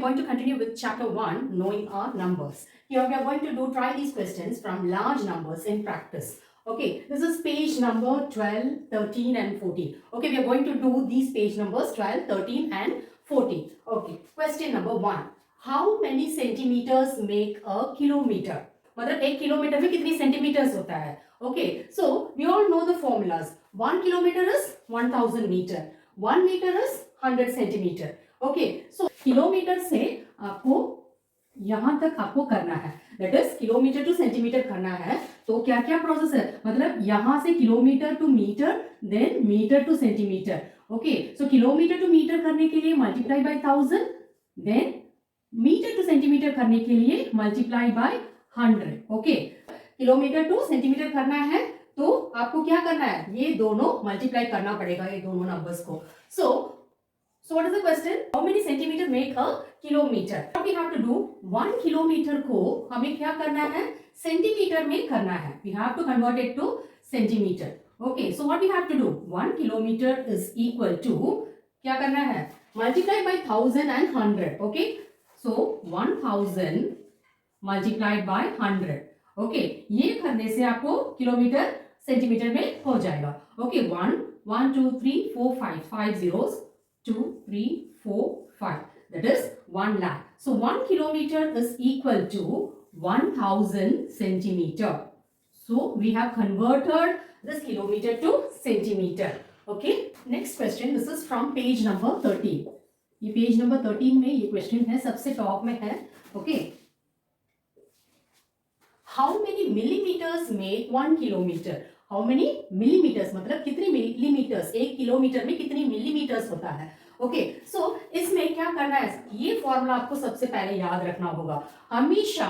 going to continue with chapter 1, knowing our numbers. Here we are going to try these questions from large numbers in practice. Okay, this is page number 12, 13 and 14. Okay, we are going to do these page numbers 12, 13 and 14. Okay, question number 1. How many centimeters make a kilometer? मतलब एक kilometre में कितनी centimetres होता है? Okay, so we all know the formulas. 1 kilometer is 1000 meter. 1 meter is 100 centimeter. Okay, so kilometre से आपको यहां तक आपको करना है, that is kilometre to centimetre करना है. तो क्या क्या प्रोसेस है, मतलब यहां से kilometre to metre, then metre to centimetre. Okay, so kilometre to metre करने के लिए multiply by 1000, then metre to centimetre करने के लिए multiply by 100. Okay, kilometre to centimetre करना है तो आपको क्या करना है, ये दोनों मल्टीप्लाई करना पड़ेगा, ये दोनों नंबर्स को. So what is the question? How many centimeter make a kilometer? What we have to do? 1 kilometer को हमें क्या करना है, सेंटीमीटर में करना है. We have to convert it to centimeter. Okay, so what we have to do? 1 kilometer is equal to, क्या करना है, multiply by 1000 and 100. Okay, so 1000 multiplied by 100. Okay, ये करने से आपको किलोमीटर सेंटीमीटर में हो जाएगा. Okay, 1 2 3 4 5 zeros, 2 3 4 5, that is 1 lakh. So 1 kilometer is equal to 1000 centimeter. So we have converted this kilometer to centimeter. Okay, next question, this is from page number 13. ये page number 13 में ये question है, सबसे top में है. Okay, how many millimetres make 1 kilometre? How many millimetres मतलब कितनी millimetres, एक किलोमीटर में कितनी मिलीमीटर्स होता है. ओके, सो इसमें क्या करना है, ये फॉर्मूला आपको सबसे पहले याद रखना होगा. हमेशा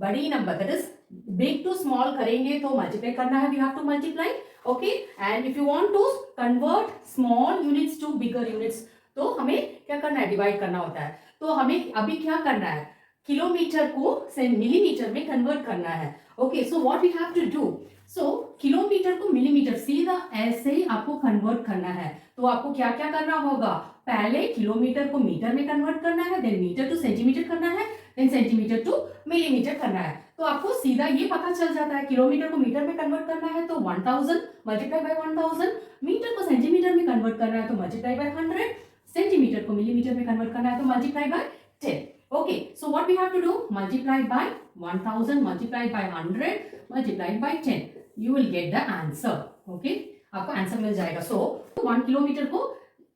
बड़ी number, that is big to small करेंगे तो मल्टीप्लाई करना है, we have to multiply. Okay, and if you want to convert small units to bigger units तो हमें क्या करना है, डिवाइड करना होता है. तो हमें अभी क्या करना है, किलोमीटर को मिलीमीटर में कन्वर्ट करना है. Okay, so what we have to do, so kilometre को मिलीमीटर सीधा ऐसे ही आपको कन्वर्ट करना है. तो आपको क्या क्या करना होगा, पहले किलोमीटर को मीटर में कन्वर्ट करना है, देन मीटर टू सेंटीमीटर करना है, देन सेंटीमीटर टू मिलीमीटर करना है. तो आपको सीधा ये पता चल जाता है, किलोमीटर को मीटर में कन्वर्ट करना है तो 1000 मल्टीप्लाई बाय 1000, मीटर को सेंटीमीटर में कन्वर्ट करना है तो मल्टीप्लाई बाय 100, सेंटीमीटर को मिलीमीटर में कन्वर्ट करना है तो multiply by 10. Okay, so what we have to do, multiply by 1000 multiplied by 100 multiplied by 10, you will get the answer. Okay, आपको आंसर मिल जाएगा. So 1 किलोमीटर को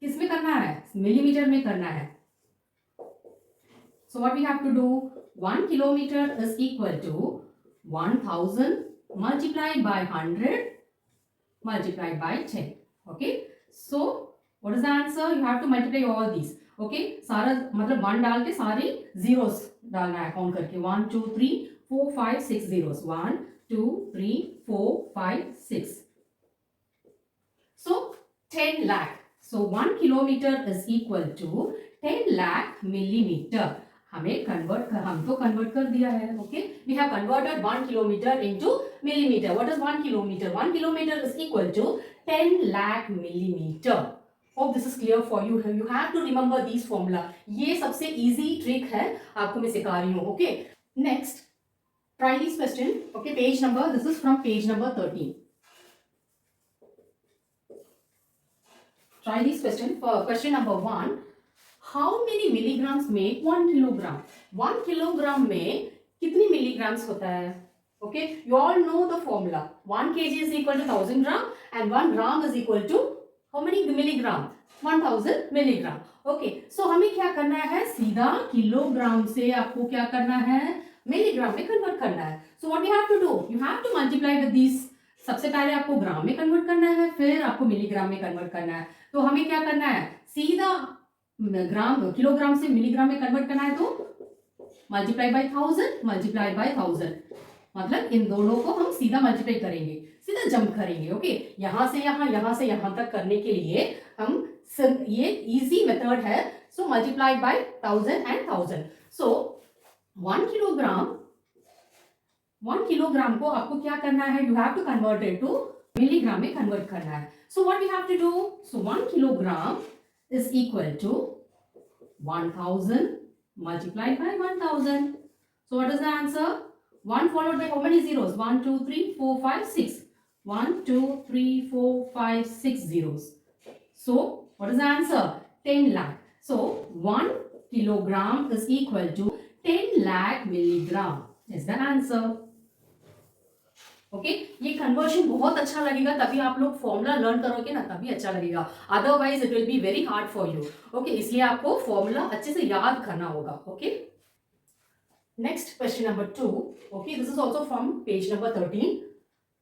किस में करना है, मिलीमीटर में करना है. So what we have to do, 1 kilometer is equal to 1000 multiplied by 100 multiplied by 10. Okay, so what is the answer, you have to multiply all these. Okay, सारा मतलब 1 डाल के सारी जीरोस डालना है काउंट करके. 1 2 3 4 5 6 zeros, 1 2 3 4 5 6. So 10 lakh. So 1 kilometre is equal to 10 lakh millimetre. हमें हम तो कन्वर्ट कर दिया है. Okay, we have converted 1 kilometre into millimetre. What is 1 kilometre? 1 kilometre is equal to 10 lakh millimetre. Hope this is clear for you. You have to remember these formula. ये सबसे easy trick है, आपको मैं सिखा रही हूँ. Okay, next, try this question. Okay, page number, this is from page number 13. Try this question. For question number 1, how many milligrams make 1 kilogram? 1 kilogram में कितनी milligrams होता है? Okay, you all know the formula. 1 kg is equal to 1000 gram and 1 gram is equal to how many milligram? 1000 milligram. Okay, so हमें क्या करना है, सीधा kilogram से आपको क्या करना है, मिलीग्राम में कन्वर्ट करना है. So what we have to do, you have to multiply with these. सबसे पहले आपको ग्राम में कन्वर्ट करना है, फिर आपको मिलीग्राम में कन्वर्ट करना है. तो हमें क्या करना है, सीधा ग्राम किलोग्राम से मिलीग्राम में कन्वर्ट करना है तो मल्टीप्लाई बाय 1000 मल्टीप्लाई बाय 1000, मतलब इन दोनों को हम सीधा मल्टीप्लाई करेंगे, सीधा जंप करेंगे. ओके, यहाँ से यहाँ तक करने के लिए हम ये इजी मेथड है. So multiply by 1000 and 1000. So 1 kilogram को आपको क्या करना है, you have to convert it to milligram में कन्वर्ट करना है. So what we have to do, so 1 kilogram is equal to 1000 multiplied by 1000. So what is the answer? 1 followed by how many zeros? 1, 2, 3, 4, 5, 6. 1, 2, 3, 4, 5, 6 zeros. So what is the answer? 10 lakh. So 1 kilogram is equal to 10 lakh milligram is the answer. Okay ये conversion बहुत अच्छा लगेगा, तभी आप लोग formula learn करोगे ना, तभी अच्छा लगेगा, otherwise it will be very hard for you. Okay इसलिए आपको फॉर्मूला अच्छे से याद करना होगा. Okay next question number 2. Okay this is also from page number 13.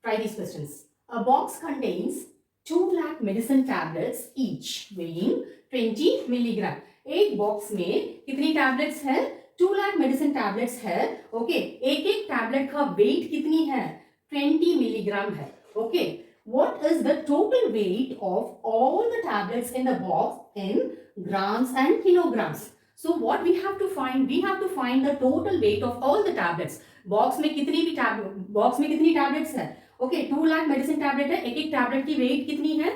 Try these questions. A box contains 2 lakh medicine tablets each weighing 20 milligram. एक box में कितनी टैबलेट्स है? 2 lakh मेडिसिन टैबलेट्स है. ओके एक एक टैबलेट का वेट कितनी है? 20 milligram है. Okay, what is the total weight of all the tablets in the box in grams and kilograms? So what we have to find? We have to find the total weight of all the tablets. Box में कितनी भी box में कितनी tablets है? Okay 2 lakh medicine tablet है, एक एक tablet की वेट कितनी है?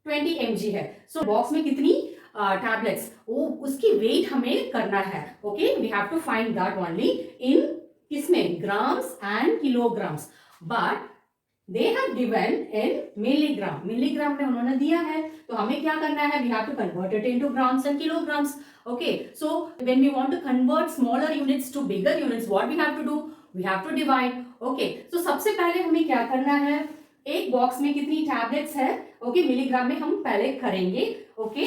20 mg है. सो बॉक्स में कितनी टैबलेट्स, वो उसकी वेट हमें करना है. Okay we have to find that only in किसमें? Grams and kilograms. But they have given in milligram. Milligram में उन्होंने दिया है, तो हमें क्या करना है? We have to convert it into grams and kilograms. Okay so when we want to convert smaller units to bigger units, what we have to do? We have to divide. Okay so सबसे पहले हमें क्या करना है? एक box में कितनी tablets है? ओके मिलीग्राम में हम पहले करेंगे. ओके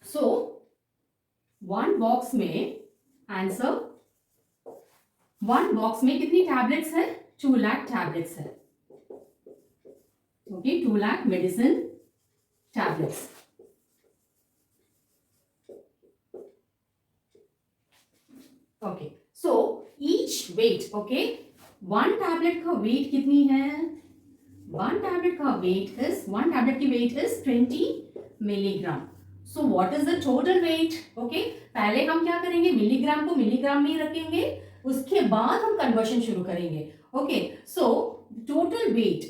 सो वन बॉक्स में आंसर, वन बॉक्स में कितनी टैबलेट्स है? 2 lakh tablets है. Okay, 2 lakh medicine tablets. Okay, so each weight, okay, one tablet का weight कितनी है? One tablet का weight is, one tablet की weight is 20 milligram. So what is the total weight? Okay, पहले हम क्या करेंगे? मिलीग्राम को मिलीग्राम में ही रखेंगे, उसके बाद हम कन्वर्शन शुरू करेंगे. Okay, so total weight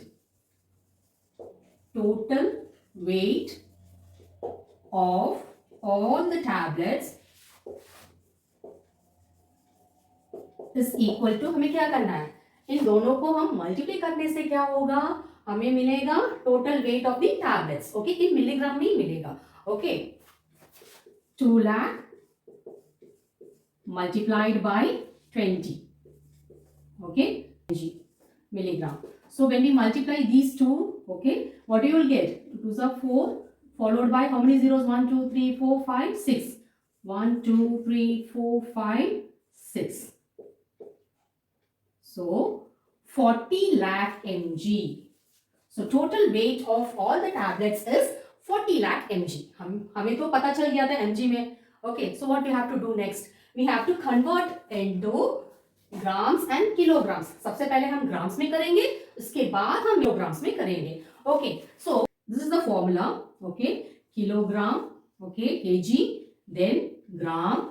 of all the tablets is equal to, हमें क्या करना है? इन दोनों को हम मल्टीप्लाई करने से क्या होगा? हमें मिलेगा total weight of the tablets. Okay in milligram में ही मिलेगा. Okay 2 lakh multiplied by 20. Okay milligram. So when we multiply these two, okay, what you will get? 2 is 4, followed by how many zeros? 1, 2, 3, 4, 5, 6. 1, 2, 3, 4, 5, 6. So 40 lakh mg. So total weight of all the tablets is 40 lakh mg. हमें तो पता चल गया था mg में. Okay, so what we have to do next? We have to convert into grams and kilograms. सबसे पहले हम ग्राम्स में करेंगे, उसके बाद हम किलोग्राम्स में करेंगे. Okay so this is the formula. Okay kilogram, okay KG, then gram,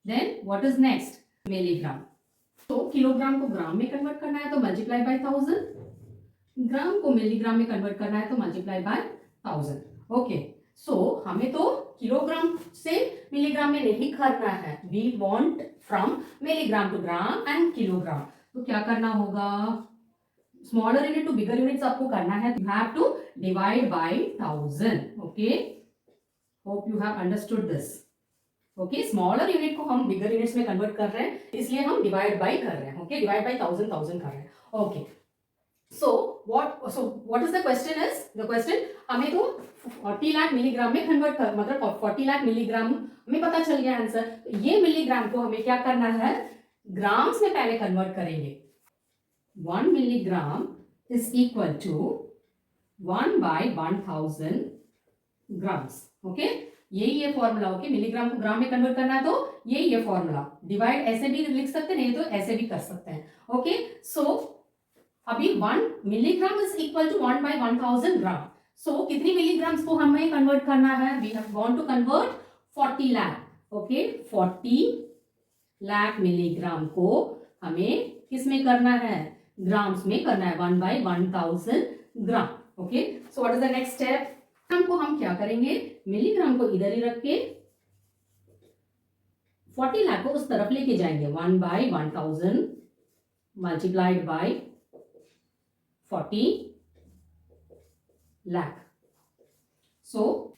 then what is next? Milligram. तो किलोग्राम को ग्राम में कन्वर्ट करना है तो मल्टीप्लाई बाय 1000, ग्राम को मिलीग्राम में कन्वर्ट करना है तो मल्टीप्लाई बाय 1000. ओके सो हमें तो किलोग्राम से मिलीग्राम में नहीं करना है. We want from milligram to gram and kilogram. तो क्या करना होगा? Smaller unit to bigger units आपको करना है. You have to divide by 1000. Okay hope you have understood this. Okay smaller unit को हम बिगर यूनिट्स में कन्वर्ट कर रहे हैं, इसलिए हम डिवाइड बाय कर रहे हैं. ओके डिवाइड बाय 1000 कर रहे हैं. Okay so what is the question is? The question हमें तो 40 लाख मिलीग्राम में कन्वर्ट कर, मतलब 40 लाख मिलीग्राम हमें पता चल गया आंसर. ये मिलीग्राम को हमें क्या करना है? ग्राम्स में पहले कन्वर्ट करेंगे. 1 milligram is equal to 1 by 1000 grams. Okay ये फॉर्मूला. ओके मिलीग्राम को ग्राम में कन्वर्ट करना है तो ये फॉर्मूला. डिवाइड ऐसे भी लिख सकते हैं, नहीं तो ऐसे भी कर सकते हैं. ओके सो अभी 1 milligram is equal to 1 by 1000 gram. So कितनी मिलीग्राम्स को हमें कन्वर्ट करना है? We have want to convert 40 lakh. Okay 40 lakh milligram को हमें किस में करना है? ग्राम्स में करना है. 1 by 1000 gram. Okay so what is the next step? Gram को हम क्या करेंगे? मिलीग्राम को इधर ही रख के 40 लाख को उस तरफ लेके जाएंगे 1/1000 मल्टीप्लाइड बाय 40 लाख। सो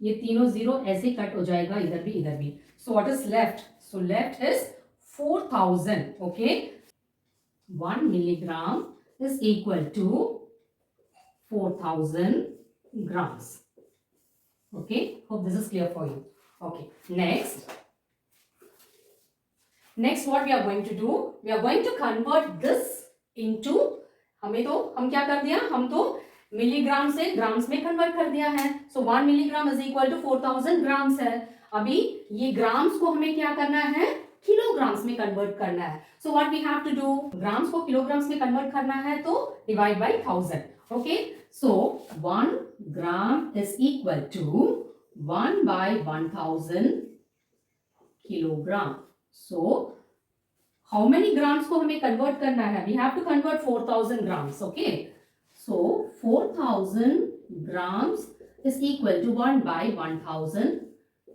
ये तीनों जीरो ऐसे कट हो जाएगा, इधर भी। सो what is left? So left is 4000। Okay, 1 milligram is equal to 4000 grams. Okay, hope this is clear for you. Okay, next what we are going to do, we are going to convert this into, हम क्या कर दिया, हम तो milligram से grams में convert कर दिया है। So 1 milligram is equal to 4000 grams है। अभी ये ग्राम्स को हमें क्या करना है, किलोग्राम्स में कन्वर्ट करना है। So what we have to do, grams को किलोग्राम्स में कन्वर्ट करना है तो divide by 1000। Okay, so 1 gram is equal to 1/1000 kilogram. So how many grams को हमें कन्वर्ट करना है, we have to convert 4000 grams. Okay, so 4000 grams is equal to 1/1000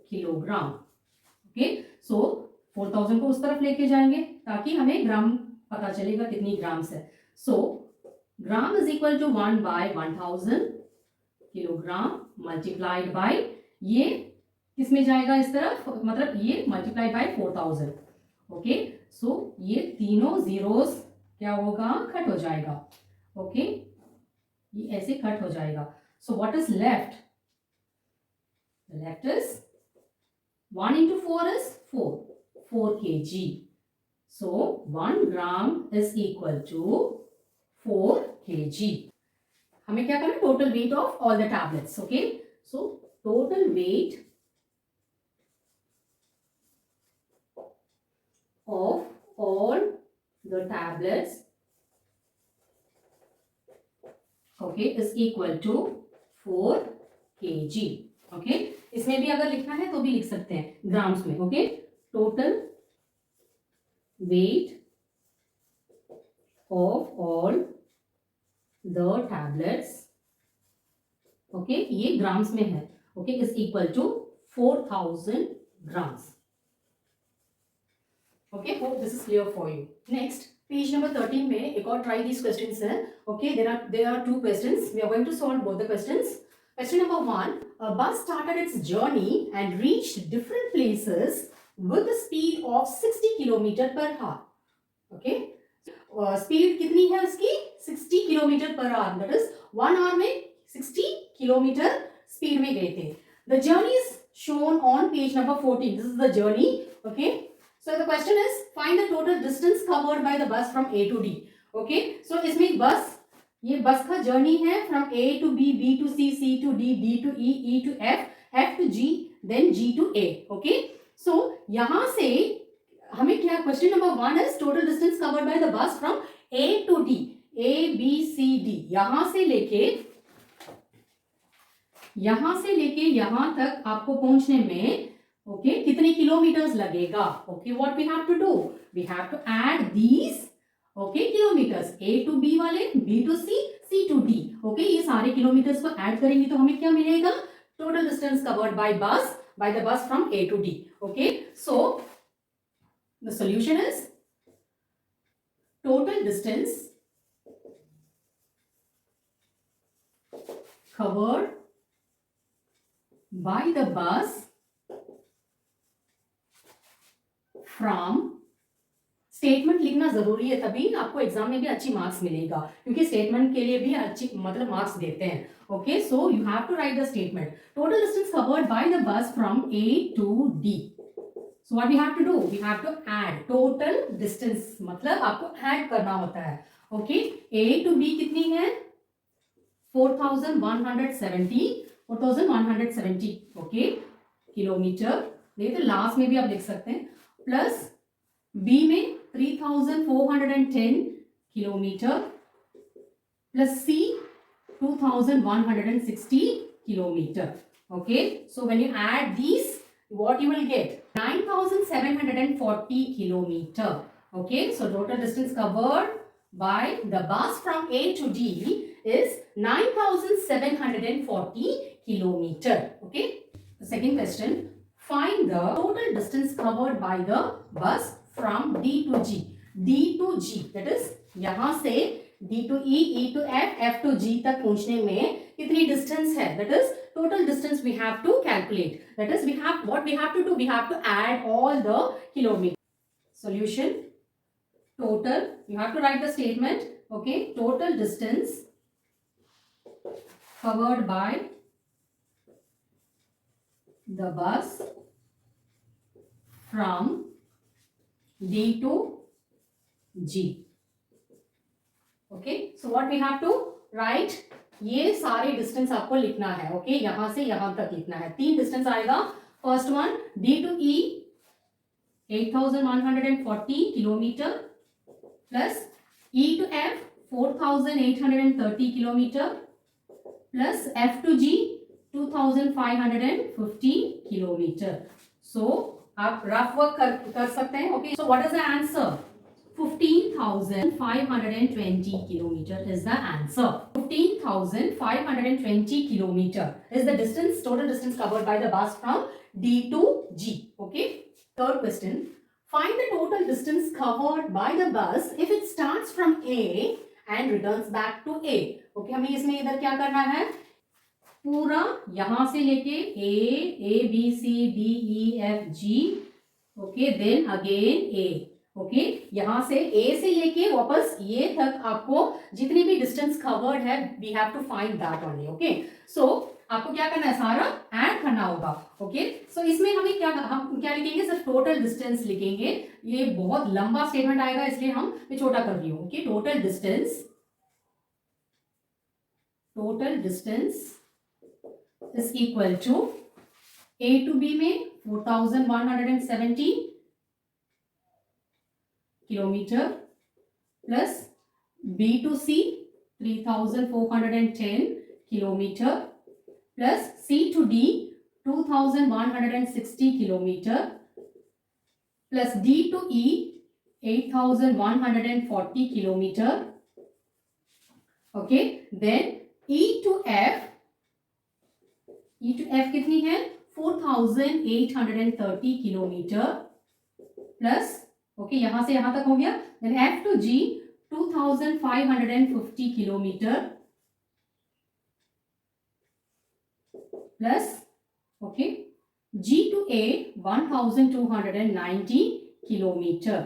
kilogram. Okay, so 4000 को उस तरफ लेके जाएंगे ताकि हमें ग्राम पता चलेगा कितनी ग्राम्स है। So gram is equal to 1/1000 kilogram multiplied by, ये किसमें जाएगा इस तरफ, मतलब ये मल्टीप्लाइड बाय 4000। ओके, सो ये तीनों जीरोस क्या होगा, कट हो जाएगा। ओके, ये ऐसे कट हो जाएगा। सो what is left, left is 1 into 4 is 4 kg. So 1 gram is equal to 4 kg. हमें क्या करना है, total weight of all the tablets. Okay, so total weight of all the tablets, okay, is equal to 4 kg. Okay, इसमें भी अगर लिखना है तो भी लिख सकते हैं ग्राम्स में। Okay, total weight of all the tablets, okay, ये ग्राम्स में है। Okay, is equal to 4000 grams. Okay, hope this is clear for you. Next page number 13 में एक और ट्राई दीज क्वेश्चंस है। Okay, there are 2 questions. We are going to solve both the questions. Question number 1, a bus started its journey and reached different places with a speed of 60 km per hour. Okay, speed कितनी है उसकी, 60 km per hour, that is 1 hour में 60 km speed में गए थे। The journey is shown on page number 14. This is the journey. Okay, so the question is find the total distance covered by the bus from A to D. Okay, so इसमें बस, ये बस का journey है from A to B, B to C, C to D, D to E, E to F, F to G, then G to A. Okay, so यहां से हमें क्या, question number 1 is total distance covered by the bus from A to D, A B C D, यहां से लेके यहां तक आपको पहुंचने में ओके कितने किलोमीटर्स लगेगा। Okay, what we have to do, we have to add these okay kilometres, A to B वाले, B to C, C to D. Okay, ये सारे किलोमीटर्स को ऐड करेंगे तो हमें क्या मिलेगा, total distance covered by the bus from A to D. Okay, so the solution is total distance covered by the bus from, statement लिखना जरूरी है, तभी आपको एग्जाम में भी अच्छी मार्क्स मिलेगा, क्योंकि स्टेटमेंट के लिए भी अच्छी मतलब मार्क्स देते हैं। Okay, so you have to write the statement, total distance covered by the bus from A to D. So what we have to do, we have to add total distance, मतलब आपको add करना होता है। Okay, A to B कितनी है, 4170 okay kilometre, नहीं तो last में भी आप लिख सकते हैं, प्लस बी में 3410 kilometre, plus C 2160 kilometre. Okay, so when you add this what you will get 9740 kilometer. Okay, so total distance covered by the bus from A to D is 9740 kilometer. Okay, the second question, find the total distance covered by the bus from D to G. D to G, that is यहाँ से D to E, E to F, F to G तक पहुंचने में कितनी distance है? That is total distance we have to calculate. That is what we have to do? We have to add all the kilometers. Solution: total. You have to write the statement. Okay, total distance covered by the bus from D to G. Okay, so what we have to write? ये सारे distance आपको लिखना है. Okay, यहां से यहां तक लिखना है. 3 डिस्टेंस आएगा. First one D to E 8140 kilometre plus E to F 4830 kilometre plus F to G 2550 kilometre. So आप रफ वर्क कर सकते हैं. Okay, so what is the answer? 15,520 kilometer is the answer. 15,520 kilometer is the distance, total distance covered by the bus from D to G. Okay. Third question. Find the total distance covered by the bus if it starts from A and returns back to A. Okay, हमें इसमें इधर क्या करना है? पूरा यहां से लेके A, B, C, D, E, F, G. Okay, then again A. Okay, यहां से ए से लेके वापस ये तक आपको जितनी भी डिस्टेंस कवर्ड है we have to find that only. Okay, so आपको क्या करना है? सारा ऐड करना होगा. ओके, सो इसमें हम क्या लिखेंगे? सिर्फ टोटल डिस्टेंस लिखेंगे. ये बहुत लंबा स्टेटमेंट आएगा इसलिए मैं छोटा कर रही हूँ. Okay, total distance is equal to A to B में 4170 kilometre plus B to C 3410 kilometre plus C to D 2160 kilometre plus D to E 8140 kilometre. Okay, then E to F कितनी है? 4830 किलोमीटर प्लस ओके, यहां से यहां तक हो गया. Then F to G 2550 kilometre plus okay G to A 1290 kilometre.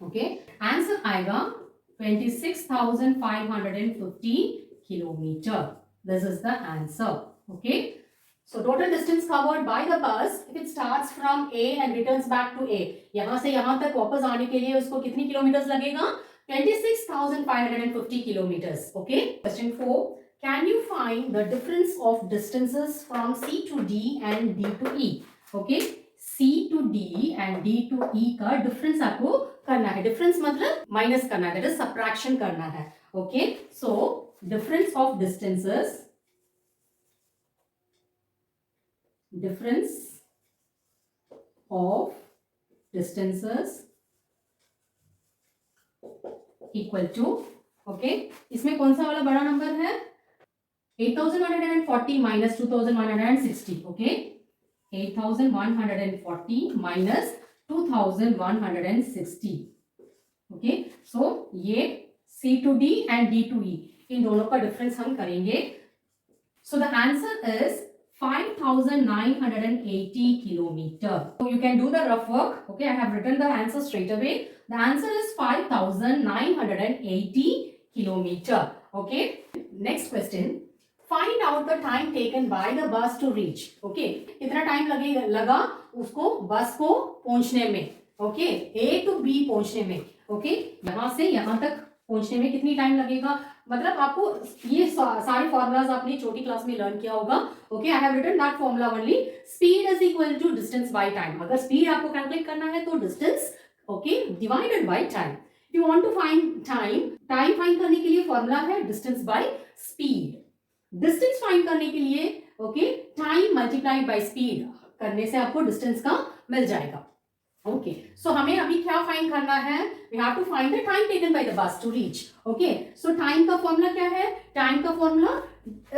Okay, answer आएगा 26,550 kilometre. This is the answer. Okay, so total distance covered by the bus if it starts from A and returns back to A. यहां से यहां तक वापस आने के लिए उसको कितनी किलोमीटर्स लगेगा? 26,550 kilometers. Okay. Question 4. Can you find the difference of distances from C to D and D to E? Okay. C to D and D to E का difference आपको करना है. difference मतलब minus करना है. that is subtraction करना है. Okay. So difference of distances equal to. Okay, इसमें कौन सा वाला बड़ा नंबर है? 8140 minus 2160. Okay, 8140 minus 2160. Okay, so ये C to D and D to E इन दोनों का डिफरेंस हम करेंगे. सो the answer is 5,980 kilometer. So you can do the rough work. Okay, I have written the answer straight away. The answer is 5,980 kilometer. Okay. Next question. Find out the time taken by the bus to reach. Okay. कितना time लगा उसको बस को पहुंचने में? Okay. A to B पहुंचने में. Okay. यहाँ से यहाँ तक पहुंचने में कितनी टाइम लगेगा? मतलब आपको ये सारे फॉर्मूलाज आपने छोटी क्लास में लर्न किया होगा. Okay, I have written that formula only. Speed is equal to distance by time. अगर स्पीड आपको कैलकुलेट करना है तो distance okay divided by time. You want to find time find करने के लिए फॉर्मूला है distance by speed. Distance find करने के लिए okay time multiplied by speed करने से आपको डिस्टेंस का मिल जाएगा. ओके, सो हमें अभी क्या फाइंड करना है? We have to find the time taken by the bus to reach. Okay, so time का फॉर्मूला क्या है? टाइम का formula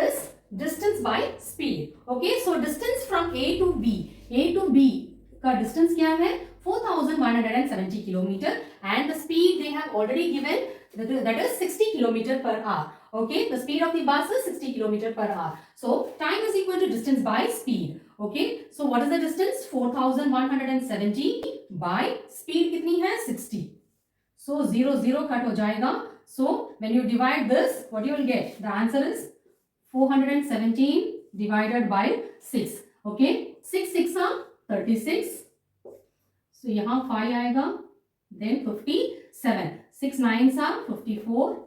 is distance by speed. Okay, so distance from A to B. A to B का distance क्या है? 4170 kilometer, and the speed they have already given, that is 60 kilometer per hour. Okay, the speed of the bus is 60 kilometer per hour. So time is equal to distance by speed. Okay, so what is the distance? 4170 by speed कितनी है? 60. So 0 cut हो जाएगा. So when you divide this, what you will get? The answer is 417 divided by 6. Okay, 6 6 are 36. So यहाँ 5 आएगा. Then 57. 6 9s are 54.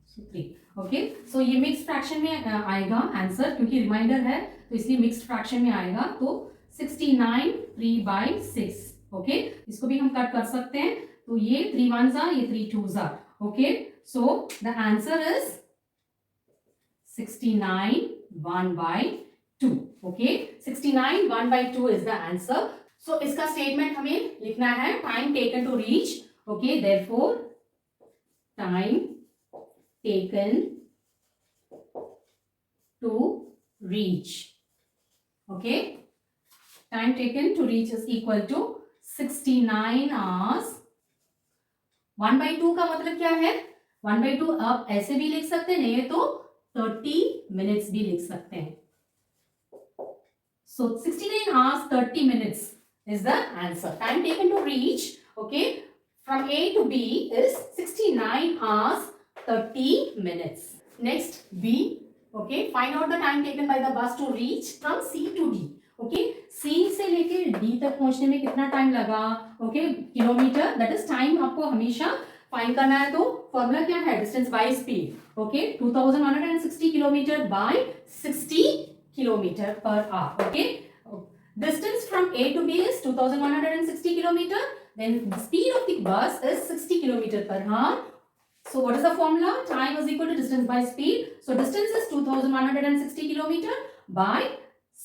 So 3. Okay, so ये mix fraction में आएगा answer, क्योंकि रिमाइंडर है तो इसलिए मिक्स्ड फ्रैक्शन में आएगा. तो 69 3 by 6. ओके, इसको भी हम कट कर सकते हैं. तो ये 3 1s are, ये 3 2s are. Okay, so the answer is 69 1 by 2. Okay, 69 1 by 2 is the answer. So इसका स्टेटमेंट हमें लिखना है. Time taken to reach. Okay, therefore time taken to reach. Okay, time taken to reach is equal to 69 hours. 1 by 2 का मतलब क्या है? 1 by 2 आप ऐसे भी लिख सकते हैं, नहीं तो 30 minutes भी लिख सकते हैं. So 69 hours 30 minutes is the answer. Time taken to reach, okay, from A to B is 69 hours 30 minutes. Next, B. Okay, find out the time taken by the bus to reach from C to D. Okay, C से लेके D तक पहुंचने में कितना time लगा? Okay, kilometre, that is time आपको हमेशा find करना है. तो फॉर्मूला क्या है? Distance by speed. Okay, 2160 kilometre bye 60 kilometre per hour. Okay, distance from A to B is 2160 kilometer. Then the speed of the bus is 60 kilometer per hour. So what is the formula? Time is equal to distance by speed. So distance is 2160 kilometer by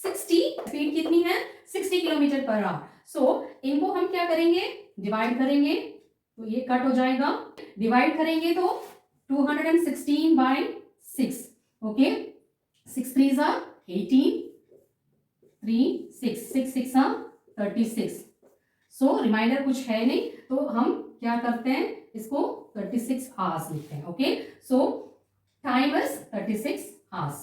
60. Speed कितनी है? 60 kilometer per hour. So इनको हम क्या करेंगे? Divide करेंगे. तो ये cut हो जाएगा. डिवाइड करेंगे तो 216 by 6. Okay. 6 3s are 18. 3 6 6 6 are 36. So reminder कुछ है नहीं, तो हम क्या करते हैं? इसको 36 hours लिखते हैं. Okay, so time is 36 hours.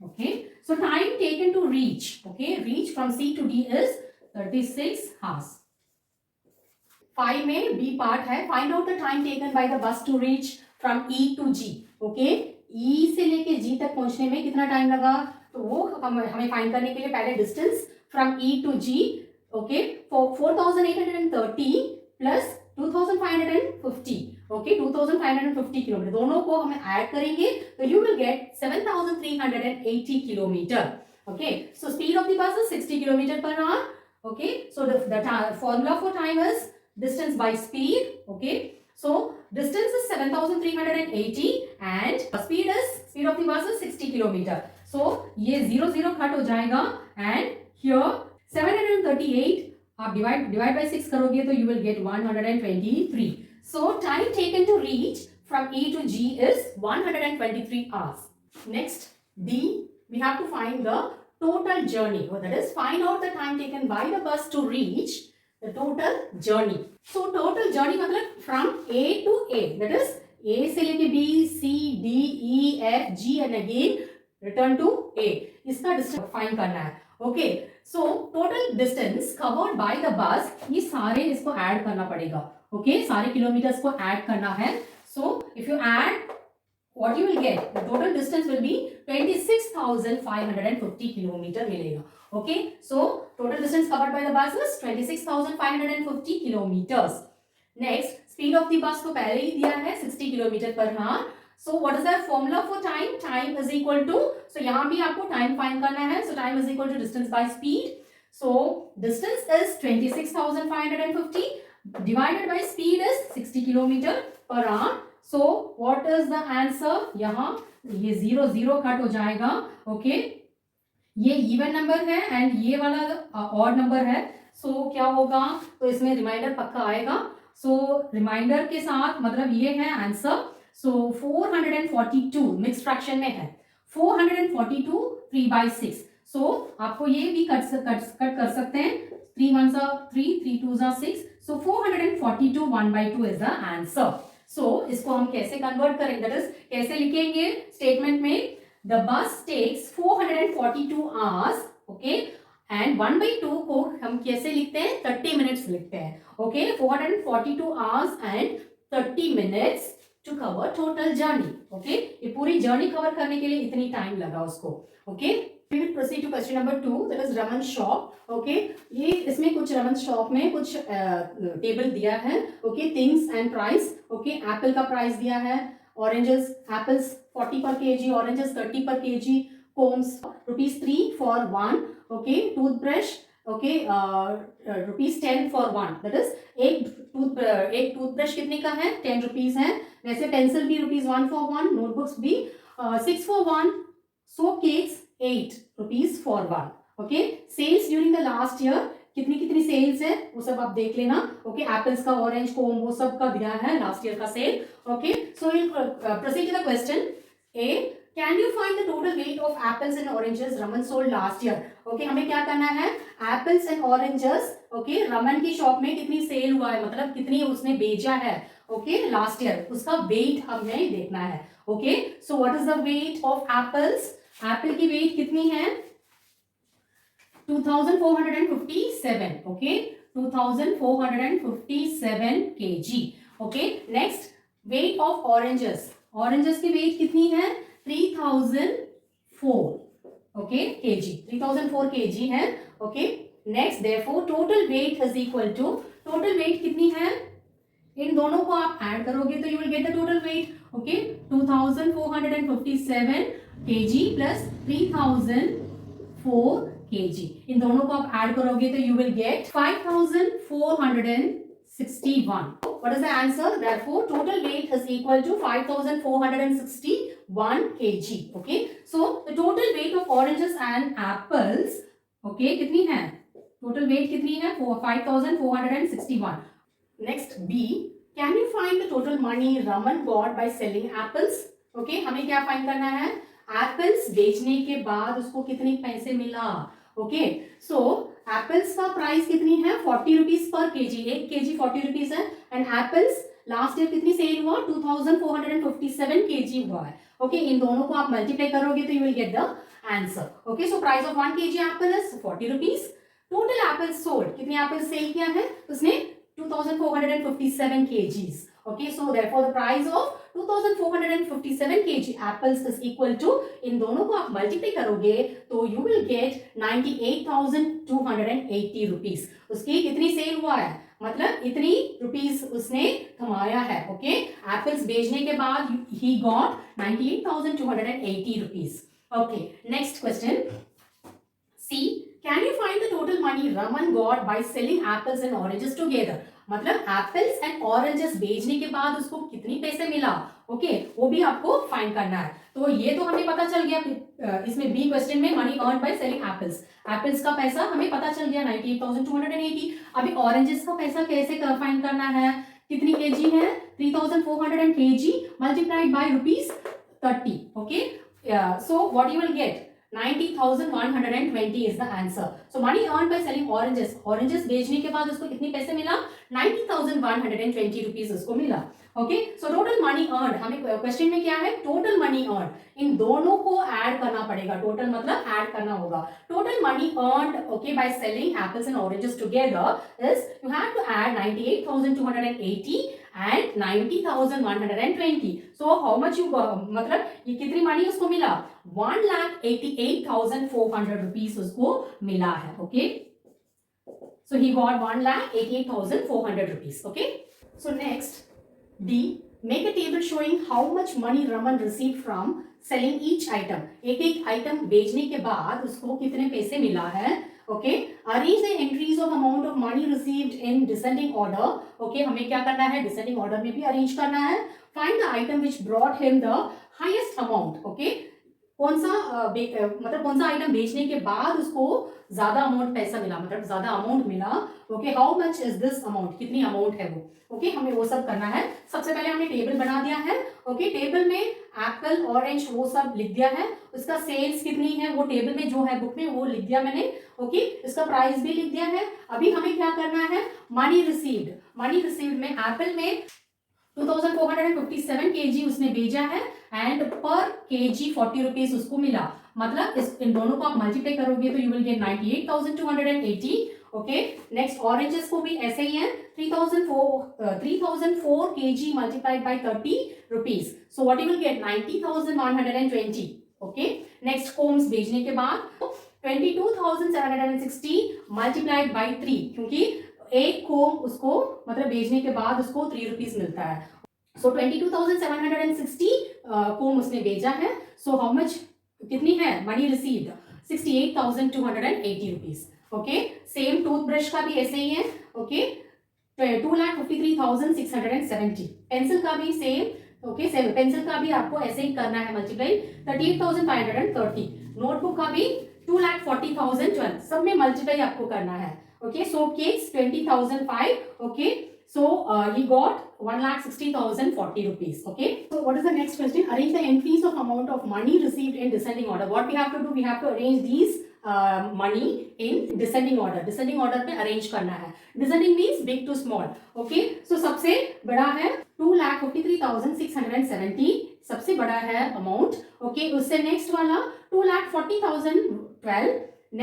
Okay, so time taken to reach, okay, reach from C to D is 36 hours. 5 में B पार्ट है. Find out the time taken by the bus to reach from E to G. Okay, E से लेके G तक पहुंचने में कितना time लगा? तो वो हमें फाइंड करने के लिए पहले distance from E to G. Okay, 4830 plus 2550. Okay, 2550 kilometre, दोनों को हमें ऐड करेंगे तो you will gate 7380 kilometre. Okay, so speed of the bus is 60 kilometre per hour. Okay, so the formula for time is distance by speed. Okay, so distance is 7380 and speed of the bus is 60 kilometer. So ये 0 cut हो जाएगा and here 738 आप divide by 6 करोगे तो you will get 123. So time taken to reach from E to G is 123 hours. Next, D, we have to find the total journey. That is, find out the time taken by the bus to reach the total journey. So total journey मतलब from A to A. That is, A से लेके B, C, D, E, F, G and again return to A. इसका distance find करना है. Okay, so total distance covered by the bus, ये सारे इसको add करना पड़ेगा. Okay, सारे किलोमीटर्स को add करना है. So if you add, what you will get? The total distance will be 26,550 kilometer मिलेगा. Okay, so total distance covered by the bus is 26,550 kilometers. Next, speed of the bus तो पहले ही दिया है 60 kilometer per hour. So what is the formula for time? Time is equal to, so यहाँ भी आपको time find करना है. So time is equal to distance by speed. So distance is 26,550 divided by speed is 60 kilometer per hour. So what is the answer? यहाँ ये 0 cut हो जाएगा. Okay, ये इवन नंबर है एंड ये वाला ऑड नंबर है. सो क्या होगा? तो इसमें रिमाइंडर पक्का आएगा. सो रिमाइंडर के साथ मतलब ये है आंसर. सो 442 मिक्स फ्रैक्शन में है, 442 3/6। सो आपको ये भी कट कर सकते हैं, 3 1s are 3, 3 2s are 6, so 442 1/2 is the answer. So इसको हम कैसे कन्वर्ट करेंगे, दैट इज कैसे लिखेंगे स्टेटमेंट में, the bus takes 442 hours, okay, and 1/2 को हम कैसे लिखते हैं, 30 मिनट्स लिखते हैं, okay, 442 hours and 30 minutes to cover total journey, okay, ये पूरी जर्नी कवर करने के लिए इतनी टाइम लगा उसको, okay. We will proceed to question number 2, that is Raman shop, okay, ये इसमें कुछ रमन शॉप में कुछ टेबल दिया है, okay, things and price, okay, Apple का प्राइस दिया है, oranges, apples 40 per kg, oranges 30 per kg, combs ₹3 for 1, okay, toothbrush, okay, ₹10 for 1, that is एक टूथब्रश कितने का है, 10 रुपीज है। वैसे पेंसिल भी ₹1 for 1, नोटबुक्स भी 6 for 1, soap cakes 8 rupees for 1, okay. Sales during the last year, कितनी sales है वो सब आप देख लेना, ओके, एप्पल्स का, ऑरेंज, कोम, वो सब का दिया है लास्ट ईयर का sale, okay. So will proceed to the question A, can you find the total weight of apples and oranges Raman sold last year, okay. हमें क्या करना है, apples and oranges, okay, Raman की शॉप में कितनी सेल हुआ है, मतलब कितनी उसने बेचा है, ओके, लास्ट ईयर, उसका वेट हमें देखना है, okay. So what is the weight of apples, apple की वेट कितनी है, 2457, okay, 2457 kg, okay. Next weight of oranges, oranges की वेट कितनी है, 3004, ओके, kg, 3004 kg है, okay. Next therefore total weight is equal to, total weight कितनी है, इन दोनों को आप ऐड करोगे तो you will get the total wait, okay, 2457 kg plus 3004 kg, इन दोनों को आप ऐड करोगे तो you will gate 5461. What is the answer? Therefore, total weight is equal to 5461 kg. Okay. So the total weight of oranges and apples, okay, कितनी है? Total weight कितनी है? 5461. Next B. Can you find the total money Raman got by selling apples? Okay, हमें क्या find करना है? Apples बेचने के बाद उसको कितने पैसे मिला, ओके। सो एप्पल्स का प्राइस कितनी है, 40 rupees per KG, 1 kg 40 rupees है, एंड एप्पल्स लास्ट ईयर कितनी सेल हुआ, 2457 kg हुआ है, ओके। इन दोनों को आप मल्टीप्लाई करोगे तो you will get the answer, okay. So price of 1 kg Apple is 40 rupees, total Apple sold, कितने एप्पल सेल किया है उसने, 2457 kgs, okay. So therefore the price of 2457 kg apples is equal to, इन दोनों को आप multiply करोगे तो you will get 98,280 rupees. उसकी कितनी सेल हुआ है, मतलब इतनी रुपीस उसने कमाया है, ओके। एप्पल्स बेचने के बाद he got 98,280 rupees. Okay, next question. C. Can you find the total money Raman got by selling apples and oranges together? मतलब एप्पल्स एंड ऑरेंजेस बेचने के बाद उसको कितनी पैसे मिला, ओके, वो भी आपको फाइंड करना है। तो ये तो हमें पता चल गया, इसमें बी क्वेश्चन में money earn by selling apples, apples का पैसा हमें पता चल गया 98,280। अभी ऑरेंजेस का पैसा कैसे फाइंड करना है, कितनी केजी है, 3400 kg multiplied by ₹30, okay. So what you will gate, 90,120 is the answer. So money earned by selling oranges. Oranges बेचने के बाद उसको कितने पैसे मिला, 90,120 rupees उसको मिला, okay. So total money earn, हमें क्वेश्चन में क्या है, टोटल मनी अर्न, इन दोनों को ऐड करना पड़ेगा, टोटल मतलब ऐड करना होगा। Total money earn, okay, by selling apples and oranges together is, you have to add 98,280 and 90,120. So how much you got, मतलब ये कितनी मनी उसको मिला, 1,88,400 rupees उसको मिला है, okay. So he got 1,88,400 rupees, okay. So next D, make a table showing how much money Raman received from selling each item. एक item बेचने के बाद उसको कितने पैसे मिला है, okay. Arrange the entries of amount of money received in descending order, okay. हमें क्या करना है, डिसेंडिंग ऑर्डर में भी अरेंज करना है। Find the item which brought him the highest amount, okay. कौन सा मतलब कौन सा आइटम बेचने के बाद उसको ज्यादा अमाउंट पैसा मिला, मतलब ज्यादा अमाउंट मिला। Okay, how much is this amount, कितनी अमाउंट है वो। ओके, हमें वो सब करना है। सबसे पहले हमने टेबल बना दिया है। ओके, टेबल में एप्पल, ऑरेंज वो सब लिख दिया है। उसका सेल्स कितनी है वो टेबल में जो है बुक में वो लिख दिया मैंने। ओके, इसका प्राइस भी लिख दिया है। अभी हमें क्या करना है, मनी रिसीव्ड। मनी रिसीव्ड में एप्पल में 2457 kg उसने भेजा है एंड पर kg 40 रुपीज उसको मिला। मतलब इन दोनों को आप मल्टीप्लाई करोगे तो you will gate 98,280। Okay, next oranges को भी ऐसे ही है, 3004 kg multiplied by 30 rupees, so what you will gate 90,120। Okay, next combs भेजने के बाद 22,760 मल्टीप्लाइड बाय 3, क्योंकि एक कोम उसको मतलब भेजने के बाद उसको 3 रुपीज मिलता है। सो 22,760 कोम उसने भेजा है। सो हाउ मच, कितनी है money received, 68,280 rupees. Okay, same toothbrush का भी ऐसे ही है। ओके, 2,53,670। पेंसिल का भी सेम। ओके, सेम पेंसिल का भी आपको ऐसे ही करना है मल्टीप्लाई, 38,530। नोटबुक का भी 2,40,012, सब में मल्टीप्लाई आपको करना है। Okay, so cakes 20,005. Okay, so he got 1,60,040 rupees. Okay, so what is the next question? Arrange the entries of amount of money received in descending order. What we have to do, we have to arrange these money in descending order. Descending order पे arrange करना है. Descending means big to small. Okay, so सबसे बड़ा है 2,53,670, सबसे बड़ा है amount. Okay, उससे next वाला 2,40,012.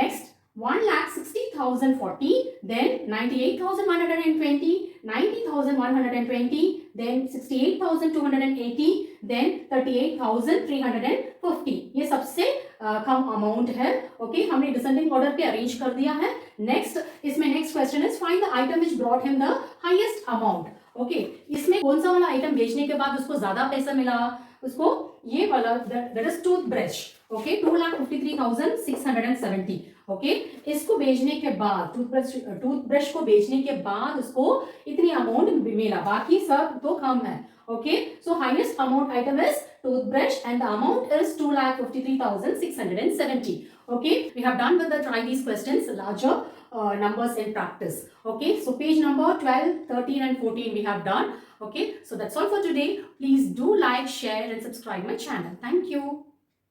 Next 1,60,040, then 98,120, 90,120, then 68,280, then 38,350। ये सबसे कम अमाउंट है। ओके, हमने डिसेंडिंग ऑर्डर पे अरेंज कर दिया है। नेक्स्ट, इसमें next question is find the item which brought him the highest amount. Okay, इसमें कौन सा वाला आइटम बेचने के बाद उसको ज्यादा पैसा मिला, उसको ये वाला that is toothbrush. Okay, 2,53,670। Okay, इसको बेचने के बाद टूथब्रश को बेचने के बाद उसको इतनी अमाउंट मिला, बाकी सब तो कम है। Okay, so highest amount item is toothbrush and the amount is 2,53,670. Okay, we have done with the try these questions, larger numbers in practice. Okay, so page number 12, 13 and 14 we have done. Okay, so that's all for today. Please do like, share and subscribe my channel. Thank you.